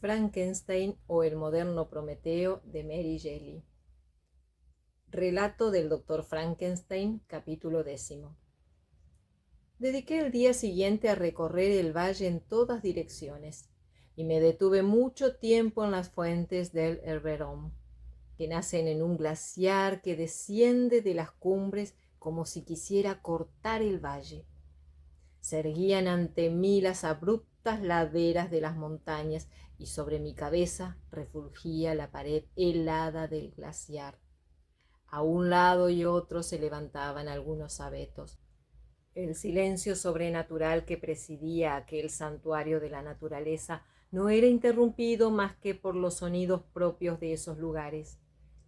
Frankenstein o el moderno Prometeo de Mary Shelley. Relato del Dr. Frankenstein, capítulo 10. Dediqué el día siguiente a recorrer el valle en todas direcciones y me detuve mucho tiempo en las fuentes del Herberon, que nacen en un glaciar que desciende de las cumbres como si quisiera cortar el valle. Se erguían ante mí las abruptas laderas de las montañas y sobre mi cabeza refulgía la pared helada del glaciar. A un lado y otro se levantaban algunos abetos. El silencio sobrenatural que presidía aquel santuario de la naturaleza no era interrumpido más que por los sonidos propios de esos lugares: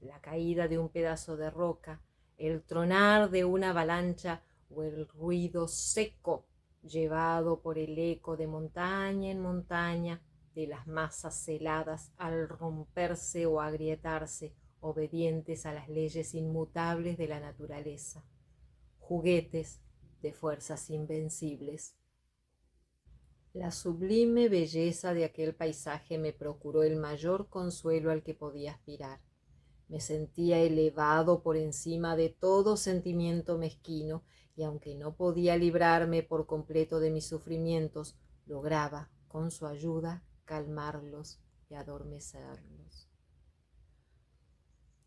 la caída de un pedazo de roca, el tronar de una avalancha o el ruido seco llevado por el eco de montaña en montaña de las masas heladas al romperse o agrietarse, obedientes a las leyes inmutables de la naturaleza, juguetes de fuerzas invencibles. La sublime belleza de aquel paisaje me procuró el mayor consuelo al que podía aspirar. Me sentía elevado por encima de todo sentimiento mezquino, y aunque no podía librarme por completo de mis sufrimientos, lograba, con su ayuda, calmarlos y adormecerlos.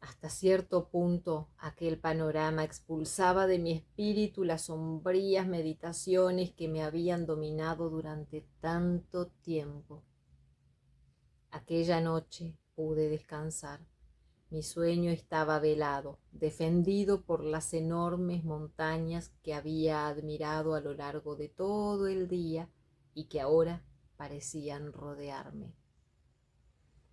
Hasta cierto punto, aquel panorama expulsaba de mi espíritu las sombrías meditaciones que me habían dominado durante tanto tiempo. Aquella noche pude descansar. Mi sueño estaba velado, defendido por las enormes montañas que había admirado a lo largo de todo el día y que ahora parecían rodearme.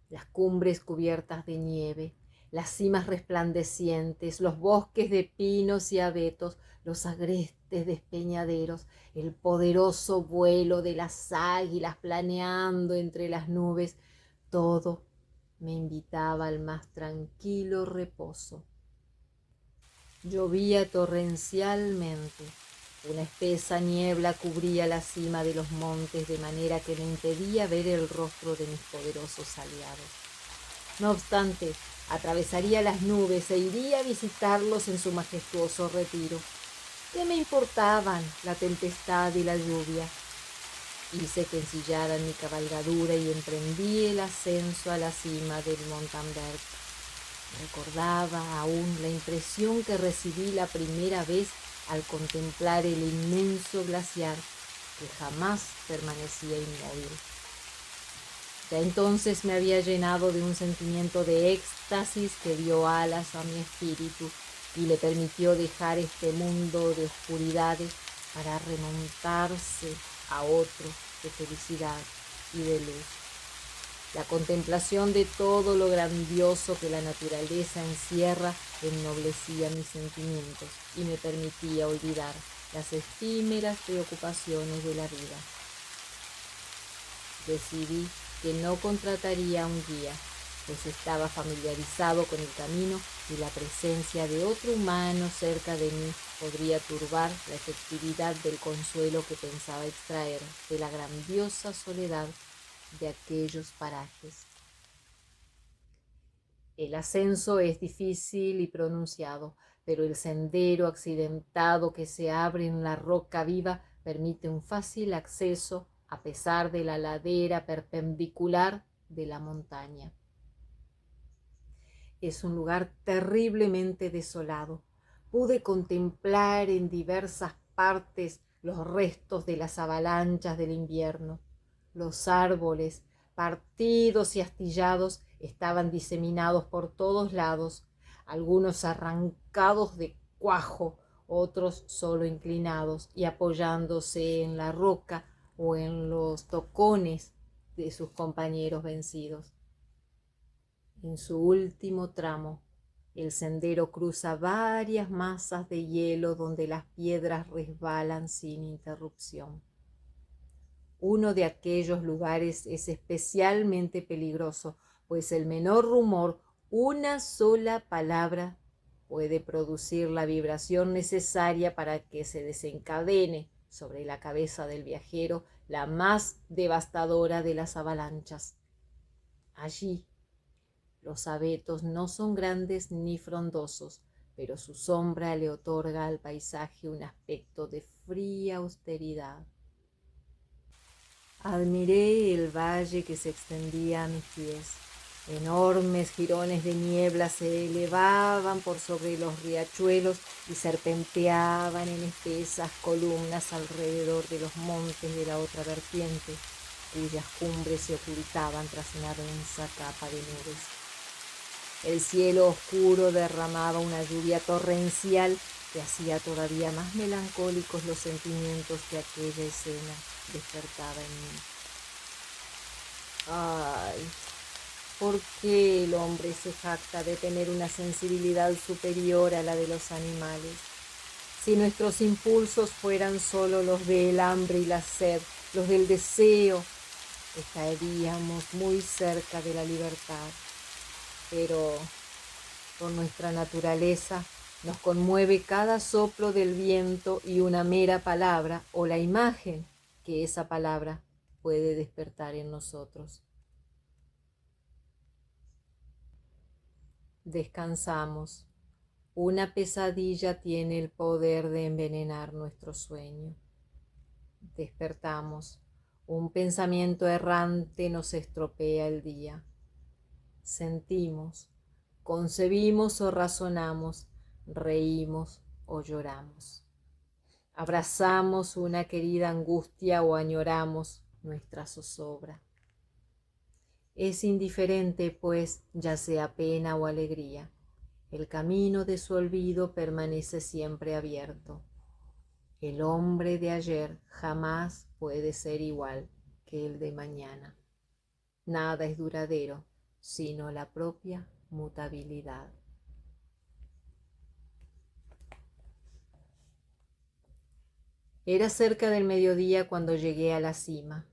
Las cumbres cubiertas de nieve, las cimas resplandecientes, los bosques de pinos y abetos, los agrestes despeñaderos, el poderoso vuelo de las águilas planeando entre las nubes, todo me invitaba al más tranquilo reposo. Llovía torrencialmente. Una espesa niebla cubría la cima de los montes de manera que me impedía ver el rostro de mis poderosos aliados. No obstante, atravesaría las nubes e iría a visitarlos en su majestuoso retiro. ¿Qué me importaban la tempestad y la lluvia? Hice que ensillaran mi cabalgadura y emprendí el ascenso a la cima del Montanberg. Recordaba aún la impresión que recibí la primera vez al contemplar el inmenso glaciar, que jamás permanecía inmóvil. Ya entonces me había llenado de un sentimiento de éxtasis que dio alas a mi espíritu y le permitió dejar este mundo de oscuridades para remontarse a otro de felicidad y de luz. La contemplación de todo lo grandioso que la naturaleza encierra ennoblecía mis sentimientos y me permitía olvidar las efímeras preocupaciones de la vida. Decidí que no contrataría un guía, pues estaba familiarizado con el camino y la presencia de otro humano cerca de mí podría turbar la efectividad del consuelo que pensaba extraer de la grandiosa soledad de aquellos parajes. El ascenso es difícil y pronunciado, pero el sendero accidentado que se abre en la roca viva permite un fácil acceso a pesar de la ladera perpendicular de la montaña. Es un lugar terriblemente desolado. Pude contemplar en diversas partes los restos de las avalanchas del invierno. Los árboles, partidos y astillados, estaban diseminados por todos lados, algunos arrancados de cuajo, otros solo inclinados y apoyándose en la roca o en los tocones de sus compañeros vencidos. En su último tramo, el sendero cruza varias masas de hielo donde las piedras resbalan sin interrupción. Uno de aquellos lugares es especialmente peligroso, pues el menor rumor, una sola palabra, puede producir la vibración necesaria para que se desencadene sobre la cabeza del viajero la más devastadora de las avalanchas. Allí los abetos no son grandes ni frondosos, pero su sombra le otorga al paisaje un aspecto de fría austeridad. Admiré el valle que se extendía a mis pies. Enormes jirones de niebla se elevaban por sobre los riachuelos y serpenteaban en espesas columnas alrededor de los montes de la otra vertiente, cuyas cumbres se ocultaban tras una densa capa de nubes. El cielo oscuro derramaba una lluvia torrencial que hacía todavía más melancólicos los sentimientos que aquella escena despertaba en mí. Ay, ¿por qué el hombre se jacta de tener una sensibilidad superior a la de los animales? Si nuestros impulsos fueran solo los del hambre y la sed, los del deseo, estaríamos muy cerca de la libertad. Pero por nuestra naturaleza nos conmueve cada soplo del viento y una mera palabra o la imagen que esa palabra puede despertar en nosotros. Descansamos. Una pesadilla tiene el poder de envenenar nuestro sueño. Despertamos. Un pensamiento errante nos estropea el día. Sentimos, concebimos o razonamos, reímos o lloramos. Abrazamos una querida angustia o añoramos nuestra zozobra. Es indiferente, pues, ya sea pena o alegría. El camino de su olvido permanece siempre abierto. El hombre de ayer jamás puede ser igual que el de mañana. Nada es duradero, sino la propia mutabilidad. Era cerca del mediodía cuando llegué a la cima.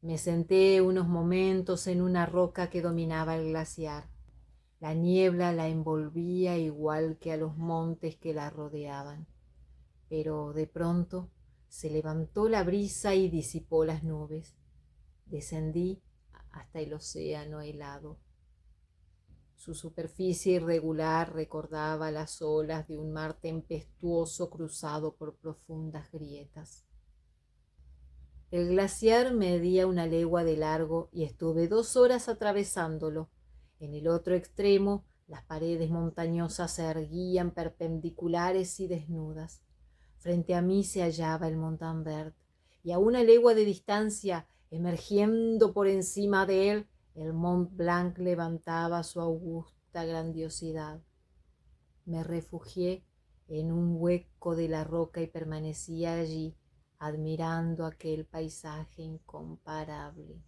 Me senté unos momentos en una roca que dominaba el glaciar. La niebla la envolvía igual que a los montes que la rodeaban. Pero de pronto se levantó la brisa y disipó las nubes. Descendí hasta el océano helado. Su superficie irregular recordaba las olas de un mar tempestuoso cruzado por profundas grietas. El glaciar medía una legua de largo y estuve 2 horas atravesándolo. En el otro extremo, las paredes montañosas se erguían perpendiculares y desnudas. Frente a mí se hallaba el Montanvert, y a una legua de distancia, emergiendo por encima de él, el Mont Blanc levantaba su augusta grandiosidad. Me refugié en un hueco de la roca y permanecí allí, admirando aquel paisaje incomparable.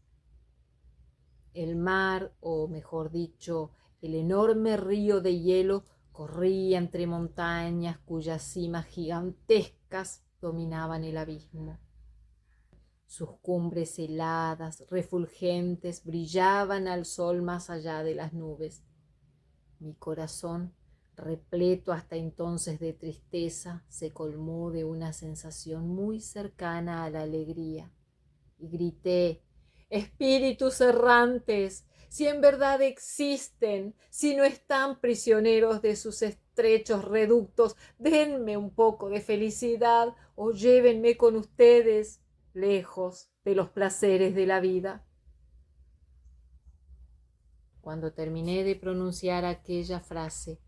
El mar, o mejor dicho, el enorme río de hielo, corría entre montañas cuyas cimas gigantescas dominaban el abismo. Sus cumbres heladas, refulgentes, brillaban al sol más allá de las nubes. Mi corazón, repleto hasta entonces de tristeza, se colmó de una sensación muy cercana a la alegría, y grité: «Espíritus errantes, si en verdad existen, si no están prisioneros de sus estrechos reductos, denme un poco de felicidad o llévenme con ustedes, lejos de los placeres de la vida». Cuando terminé de pronunciar aquella frase,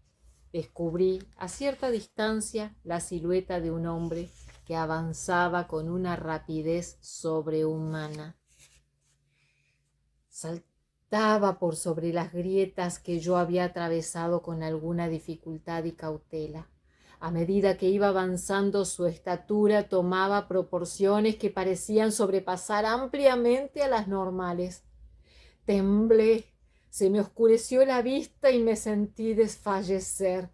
descubrí a cierta distancia la silueta de un hombre que avanzaba con una rapidez sobrehumana. Saltaba por sobre las grietas que yo había atravesado con alguna dificultad y cautela. A medida que iba avanzando, su estatura tomaba proporciones que parecían sobrepasar ampliamente a las normales. Temblé, se me oscureció la vista y me sentí desfallecer.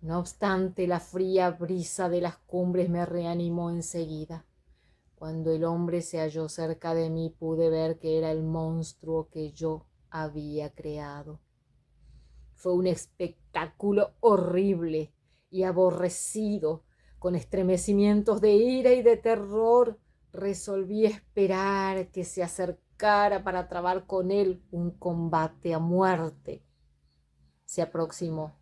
No obstante, la fría brisa de las cumbres me reanimó enseguida. Cuando el hombre se halló cerca de mí, pude ver que era el monstruo que yo había creado. Fue un espectáculo horrible y aborrecido. Con estremecimientos de ira y de terror, resolví esperar que se acercara cara para trabar con él un combate a muerte. Se aproximó.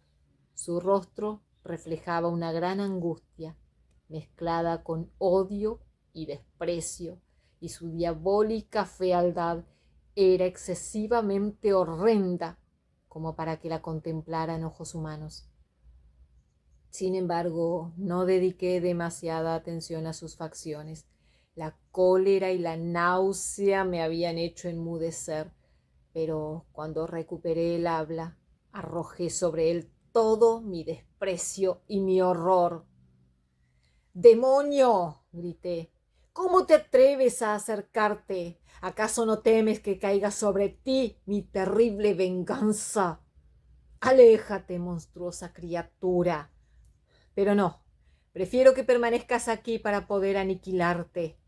Su rostro reflejaba una gran angustia, mezclada con odio y desprecio, y su diabólica fealdad era excesivamente horrenda como para que la contemplaran ojos humanos. Sin embargo, no dediqué demasiada atención a sus facciones. La cólera y la náusea me habían hecho enmudecer, pero cuando recuperé el habla, arrojé sobre él todo mi desprecio y mi horror. ¡Demonio!, grité. ¿Cómo te atreves a acercarte? ¿Acaso no temes que caiga sobre ti mi terrible venganza? Aléjate, monstruosa criatura. Pero no, prefiero que permanezcas aquí para poder aniquilarte.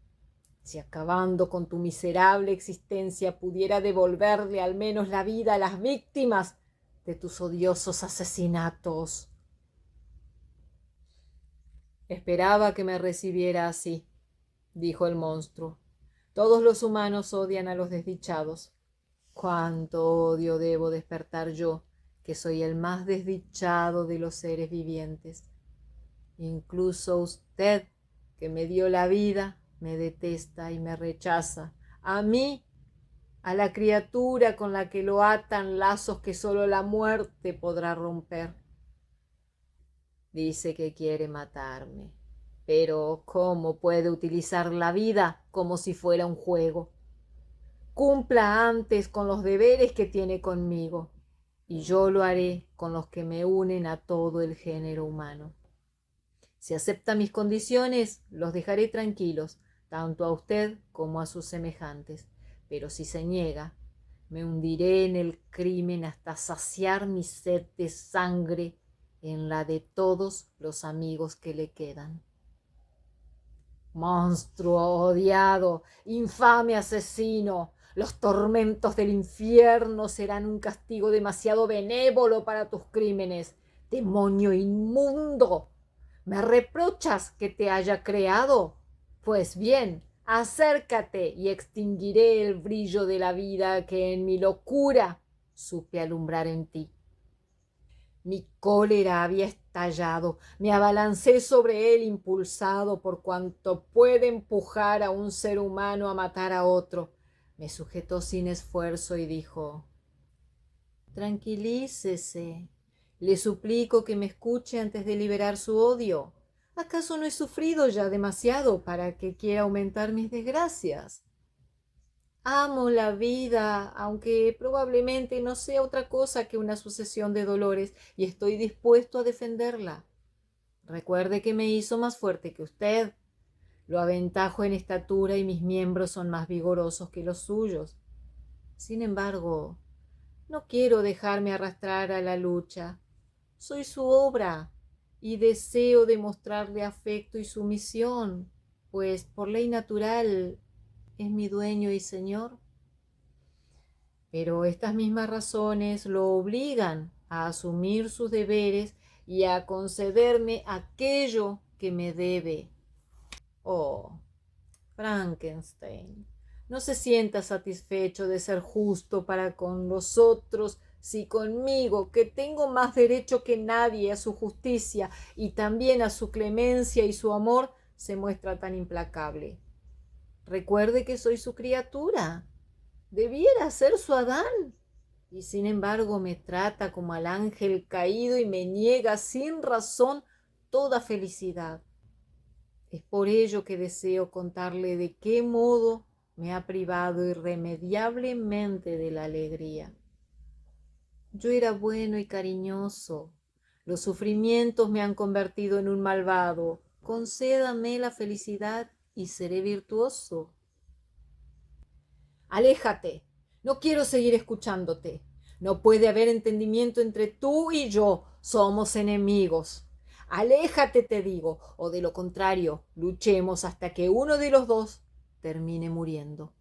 Si acabando con tu miserable existencia pudiera devolverle al menos la vida a las víctimas de tus odiosos asesinatos. Esperaba que me recibiera así, dijo el monstruo. Todos los humanos odian a los desdichados. ¿Cuánto odio debo despertar yo, que soy el más desdichado de los seres vivientes? Incluso usted, que me dio la vida, me detesta y me rechaza. A mí, a la criatura con la que lo atan lazos que solo la muerte podrá romper. Dice que quiere matarme, pero ¿cómo puede utilizar la vida como si fuera un juego? Cumpla antes con los deberes que tiene conmigo, y yo lo haré con los que me unen a todo el género humano. Si acepta mis condiciones, los dejaré tranquilos, tanto a usted como a sus semejantes. Pero si se niega, me hundiré en el crimen hasta saciar mi sed de sangre en la de todos los amigos que le quedan. Monstruo odiado, infame asesino, los tormentos del infierno serán un castigo demasiado benévolo para tus crímenes. Demonio inmundo, ¿me reprochas que te haya creado? Pues bien, acércate y extinguiré el brillo de la vida que en mi locura supe alumbrar en ti. Mi cólera había estallado. Me abalancé sobre él impulsado por cuanto puede empujar a un ser humano a matar a otro. Me sujetó sin esfuerzo y dijo: tranquilícese. Le suplico que me escuche antes de liberar su odio. ¿Acaso no he sufrido ya demasiado para que quiera aumentar mis desgracias? Amo la vida, aunque probablemente no sea otra cosa que una sucesión de dolores, y estoy dispuesto a defenderla. Recuerde que me hizo más fuerte que usted. Lo aventajo en estatura y mis miembros son más vigorosos que los suyos. Sin embargo, no quiero dejarme arrastrar a la lucha. Soy su obra y deseo demostrarle afecto y sumisión, pues por ley natural es mi dueño y señor. Pero estas mismas razones lo obligan a asumir sus deberes y a concederme aquello que me debe. Oh, Frankenstein, no se sienta satisfecho de ser justo para con los otros, si conmigo, que tengo más derecho que nadie a su justicia y también a su clemencia y su amor, se muestra tan implacable. Recuerde que soy su criatura. Debiera ser su Adán. Y sin embargo me trata como al ángel caído y me niega sin razón toda felicidad. Es por ello que deseo contarle de qué modo me ha privado irremediablemente de la alegría. Yo era bueno y cariñoso. Los sufrimientos me han convertido en un malvado. Concédame la felicidad y seré virtuoso. Aléjate. No quiero seguir escuchándote. No puede haber entendimiento entre tú y yo. Somos enemigos. Aléjate, te digo, o de lo contrario, luchemos hasta que uno de los dos termine muriendo.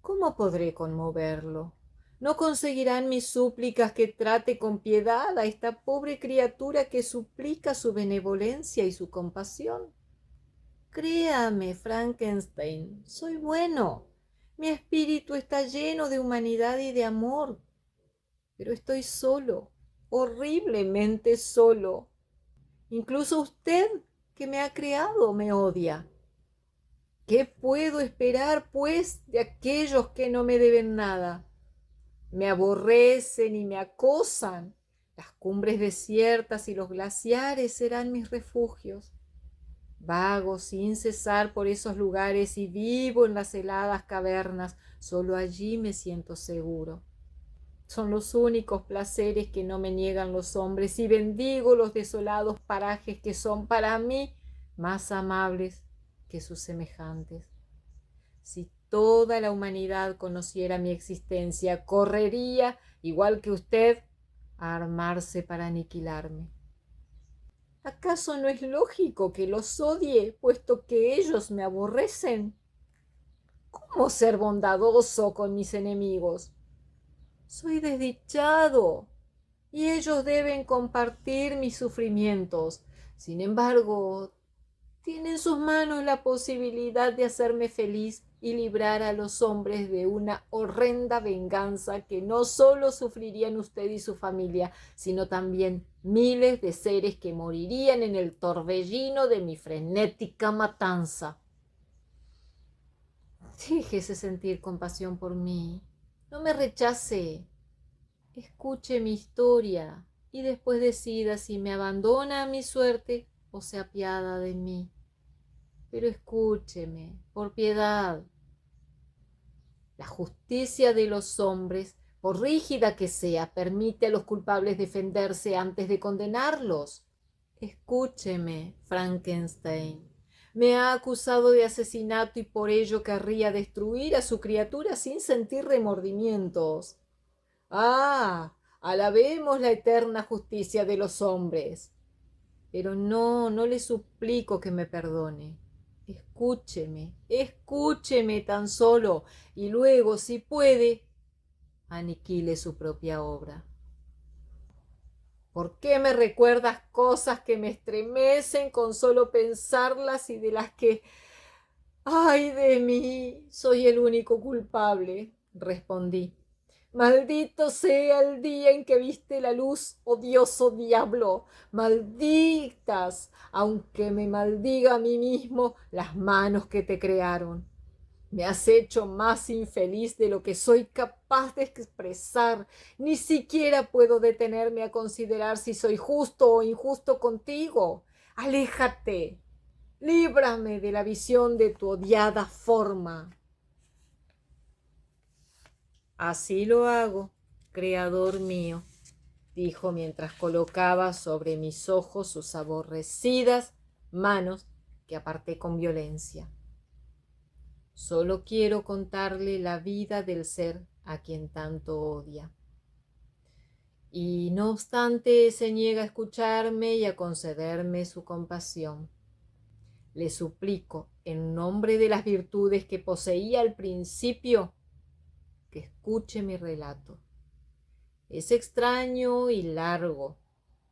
¿Cómo podré conmoverlo? ¿No conseguirán mis súplicas que trate con piedad a esta pobre criatura que suplica su benevolencia y su compasión? Créame, Frankenstein, soy bueno. Mi espíritu está lleno de humanidad y de amor, pero estoy solo, horriblemente solo. Incluso usted, que me ha creado, me odia. ¿Qué puedo esperar, pues, de aquellos que no me deben nada? Me aborrecen y me acosan. Las cumbres desiertas y los glaciares serán mis refugios. Vago sin cesar por esos lugares y vivo en las heladas cavernas. Solo allí me siento seguro. Son los únicos placeres que no me niegan los hombres y bendigo los desolados parajes que son para mí más amables que sus semejantes. Si toda la humanidad conociera mi existencia, correría, igual que usted, a armarse para aniquilarme. ¿Acaso no es lógico que los odie, puesto que ellos me aborrecen? ¿Cómo ser bondadoso con mis enemigos? Soy desdichado y ellos deben compartir mis sufrimientos. Sin embargo, tiene en sus manos la posibilidad de hacerme feliz y librar a los hombres de una horrenda venganza que no solo sufrirían usted y su familia, sino también miles de seres que morirían en el torbellino de mi frenética matanza. Déjese sentir compasión por mí. No me rechace. Escuche mi historia y después decida si me abandona a mi suerte o se apiada de mí. Pero escúcheme, por piedad. La justicia de los hombres, por rígida que sea, permite a los culpables defenderse antes de condenarlos. Escúcheme, Frankenstein. Me ha acusado de asesinato y por ello querría destruir a su criatura sin sentir remordimientos. Ah, alabemos la eterna justicia de los hombres. Pero no le suplico que me perdone. Escúcheme, escúcheme tan solo, y luego, si puede, aniquile su propia obra. ¿Por qué me recuerdas cosas que me estremecen con solo pensarlas y de las que... ¡Ay de mí! Soy el único culpable, respondí. Maldito sea el día en que viste la luz, odioso diablo. Malditas, aunque me maldiga a mí mismo, las manos que te crearon. Me has hecho más infeliz de lo que soy capaz de expresar. Ni siquiera puedo detenerme a considerar si soy justo o injusto contigo. Aléjate. Líbrame de la visión de tu odiada forma. Así lo hago, creador mío, dijo mientras colocaba sobre mis ojos sus aborrecidas manos que aparté con violencia. Solo quiero contarle la vida del ser a quien tanto odia. Y no obstante se niega a escucharme y a concederme su compasión. Le suplico, en nombre de las virtudes que poseía al principio, que escuche mi relato. Es extraño y largo.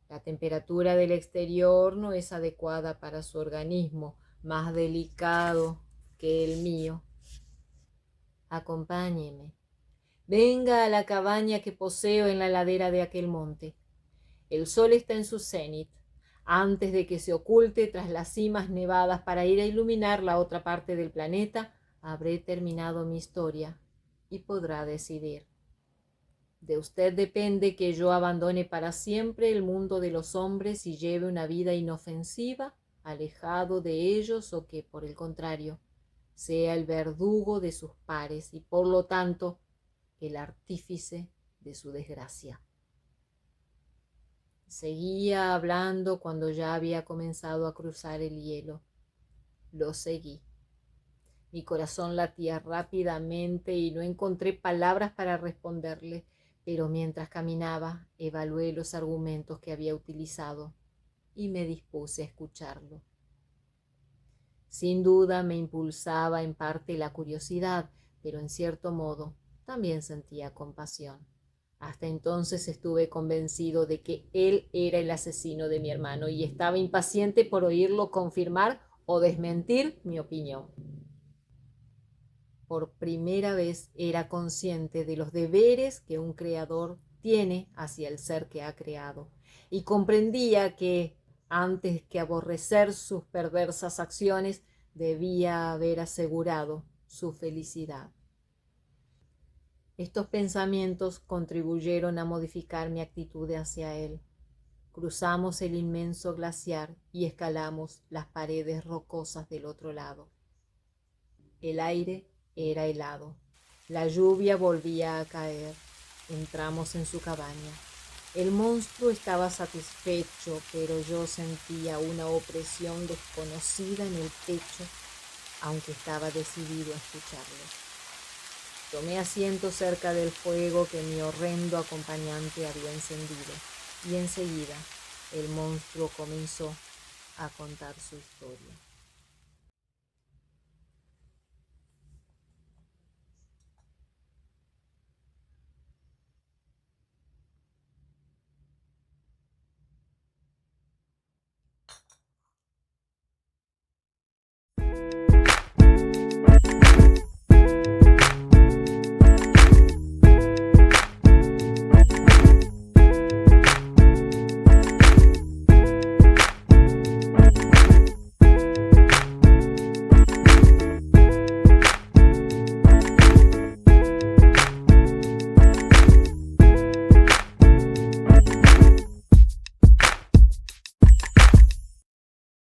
La temperatura del exterior no es adecuada para su organismo, más delicado que el mío. Acompáñeme. Venga a la cabaña que poseo en la ladera de aquel monte. El sol está en su cenit, antes de que se oculte tras las cimas nevadas para ir a iluminar la otra parte del planeta. Habré terminado mi historia y podrá decidir. De usted depende que yo abandone para siempre el mundo de los hombres y lleve una vida inofensiva, alejado de ellos, o que, por el contrario, sea el verdugo de sus pares y, por lo tanto, el artífice de su desgracia. Seguía hablando cuando ya había comenzado a cruzar el hielo. Lo seguí. Mi corazón latía rápidamente y no encontré palabras para responderle, pero mientras caminaba evalué los argumentos que había utilizado y me dispuse a escucharlo. Sin duda me impulsaba en parte la curiosidad, pero en cierto modo también sentía compasión. Hasta entonces estuve convencido de que él era el asesino de mi hermano y estaba impaciente por oírlo confirmar o desmentir mi opinión. por primera vez era consciente de los deberes que un creador tiene hacia el ser que ha creado, y comprendía que, antes que aborrecer sus perversas acciones, debía haber asegurado su felicidad. Estos pensamientos contribuyeron a modificar mi actitud hacia él. Cruzamos el inmenso glaciar y escalamos las paredes rocosas del otro lado. El aire era helado. La lluvia volvía a caer. Entramos en su cabaña. El monstruo estaba satisfecho, pero yo sentía una opresión desconocida en el pecho, aunque estaba decidido a escucharlo. Tomé asiento cerca del fuego que mi horrendo acompañante había encendido, y enseguida el monstruo comenzó a contar su historia.